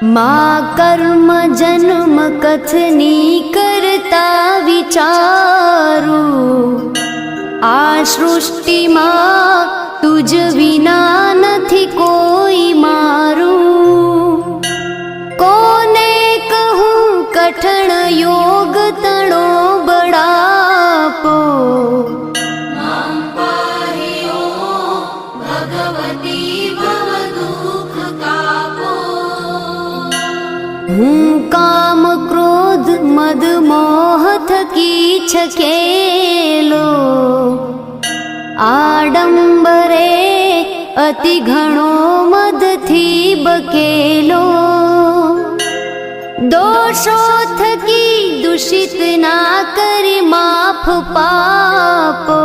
मा कर्म जन्म कथनी करता विचारू, आ सृष्टिમાં तुझ વિના નથી કોઈ મારું। કોને કહું કઠણ યોગ તણો બળાપો, હું કામ ક્રોધ મદ મોહ થકી છકેલો, આડંબરે અતિ ઘણો મદથી બકેલો। દોષો થકી દૂષિત ના કરી માફ પાપો,